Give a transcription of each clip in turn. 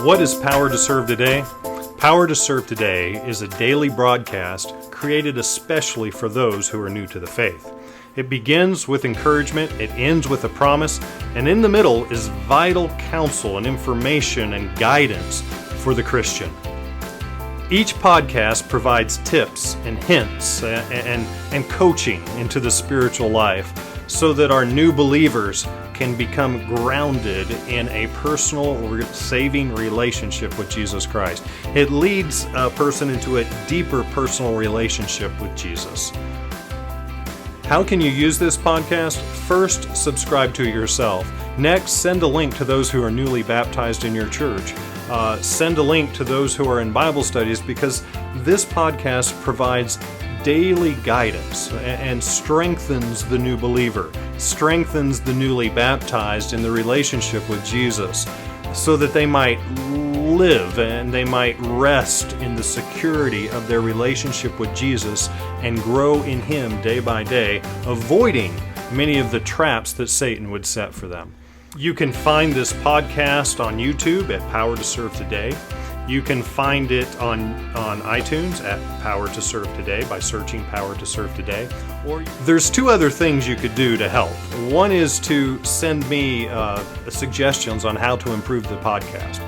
What is Power to Serve Today? Power to Serve Today is a daily broadcast created especially for those who are new to the faith. It begins with encouragement, it ends with a promise, and in the middle is vital counsel and information and guidance for the Christian. Each podcast provides tips and hints and coaching into the spiritual life so that our new believers can become grounded in a personal, saving relationship with Jesus Christ. It leads a person into a deeper personal relationship with Jesus. How can you use this podcast? First, subscribe to it yourself. Next, send a link to those who are newly baptized in your church. Send a link to those who are in Bible studies, because this podcast provides daily guidance and strengthens the new believer, strengthens the newly baptized in the relationship with Jesus, so that they might live and they might rest in the security of their relationship with Jesus and grow in Him day by day, avoiding many of the traps that Satan would set for them. You can find this podcast on YouTube at Power to Serve Today. You can find it on iTunes at Power to Serve Today by searching Power to Serve Today. Or there's two other things you could do to help. One is to send me suggestions on how to improve the podcast.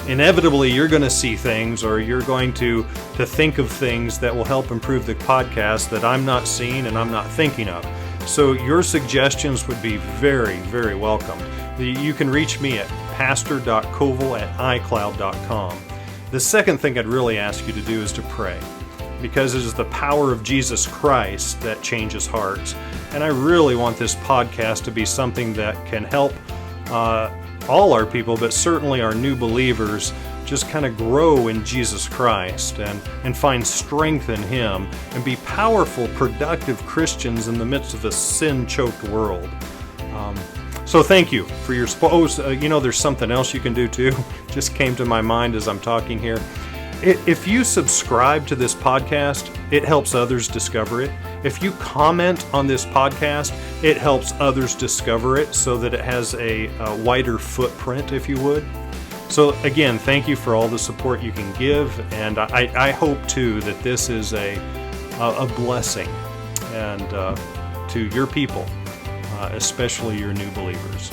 Inevitably, you're going to see things, or you're going to think of things that will help improve the podcast that I'm not seeing and I'm not thinking of. So your suggestions would be very, very welcome. You can reach me at pastor.koval@icloud.com. The second thing I'd really ask you to do is to pray, because it is the power of Jesus Christ that changes hearts. And I really want this podcast to be something that can help all our people, but certainly our new believers, just kind of grow in Jesus Christ and find strength in Him and be powerful, productive Christians in the midst of a sin-choked world. So thank you for your support. There's something else you can do too. Just came to my mind as I'm talking here. If you subscribe to this podcast, it helps others discover it. If you comment on this podcast, it helps others discover it so that it has a wider footprint, if you would. So again, thank you for all the support you can give, and I hope too that this is a blessing and to your people, especially your new believers.